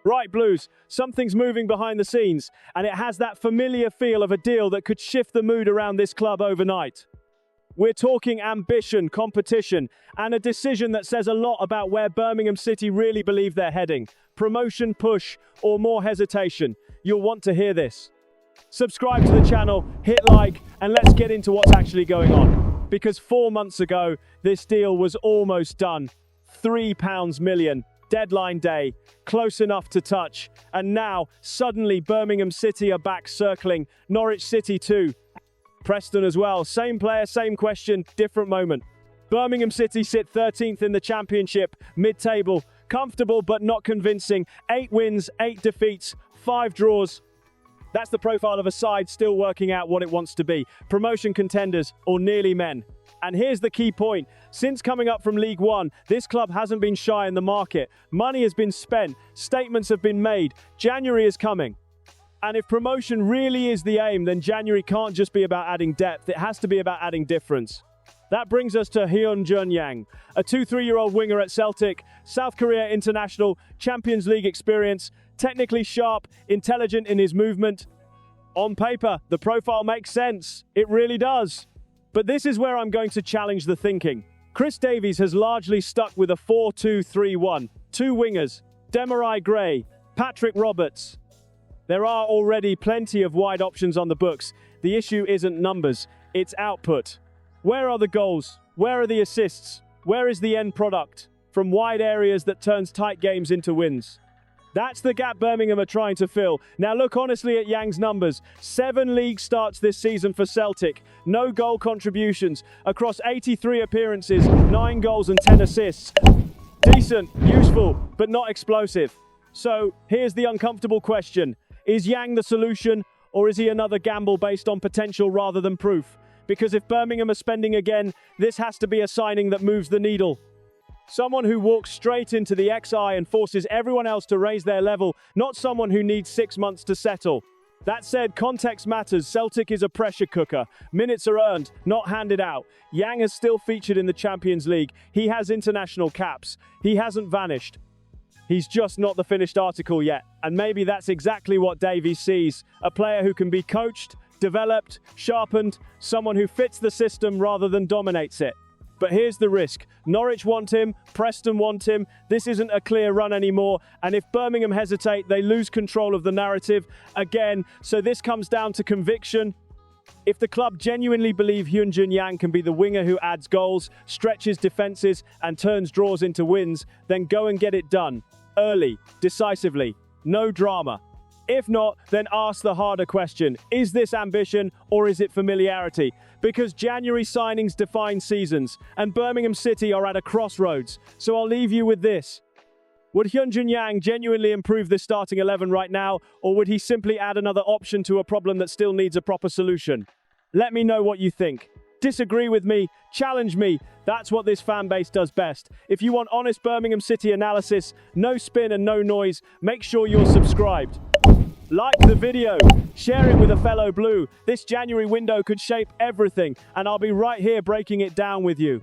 Right, Blues, something's moving behind the scenes, and it has that familiar feel of a deal that could shift the mood around this club overnight. We're talking ambition, competition, and a decision that says a lot about where Birmingham City really believe they're heading. Promotion, push, or more hesitation. You'll want to hear this. Subscribe to the channel, hit like, and let's get into what's actually going on. Because 4 months ago, this deal was almost done. £3 million. Deadline day, close enough to touch, and now, suddenly, Birmingham City are back circling, Norwich City too. Preston as well, same player, same question, different moment. Birmingham City sit 13th in the Championship, mid-table, comfortable but not convincing, 8 wins, 8 defeats, 5 draws. That's the profile of a side still working out what it wants to be, promotion contenders or nearly men. And here's the key point. Since coming up from League One, this club hasn't been shy in the market. Money has been spent, statements have been made, January is coming. And if promotion really is the aim, then January can't just be about adding depth, it has to be about adding difference. That brings us to Hyun-Jun Yang, a 23-year-old winger at Celtic, South Korea international, Champions League experience, technically sharp, intelligent in his movement. On paper, the profile makes sense. It really does. But this is where I'm going to challenge the thinking. Chris Davies has largely stuck with a 4-2-3-1. 2 wingers, Demarai Gray, Patrick Roberts. There are already plenty of wide options on the books. The issue isn't numbers, it's output. Where are the goals? Where are the assists? Where is the end product? From wide areas that turns tight games into wins. That's the gap Birmingham are trying to fill. Now look honestly at Yang's numbers. 7 league starts this season for Celtic. No goal contributions. Across 83 appearances, 9 goals and 10 assists. Decent, useful, but not explosive. So, here's the uncomfortable question. Is Yang the solution, or is he another gamble based on potential rather than proof? Because if Birmingham are spending again, this has to be a signing that moves the needle. Someone who walks straight into the XI and forces everyone else to raise their level, not someone who needs 6 months to settle. That said, context matters. Celtic is a pressure cooker. Minutes are earned, not handed out. Yang has still featured in the Champions League. He has international caps. He hasn't vanished. He's just not the finished article yet. And maybe that's exactly what Davies sees. A player who can be coached, developed, sharpened, someone who fits the system rather than dominates it. But here's the risk. Norwich want him, Preston want him, this isn't a clear run anymore, and if Birmingham hesitate, they lose control of the narrative again, so this comes down to conviction. If the club genuinely believe Hyun-Jun Yang can be the winger who adds goals, stretches defences, and turns draws into wins, then go and get it done. Early, decisively, no drama. If not, then ask the harder question. Is this ambition or is it familiarity? Because January signings define seasons, and Birmingham City are at a crossroads. So I'll leave you with this. Would Hyun-Jun Yang genuinely improve this starting 11 right now, or would he simply add another option to a problem that still needs a proper solution? Let me know what you think. Disagree with me, challenge me. That's what this fan base does best. If you want honest Birmingham City analysis, no spin and no noise, make sure you're subscribed. Like the video, share it with a fellow Blue. This January window could shape everything, and I'll be right here breaking it down with you.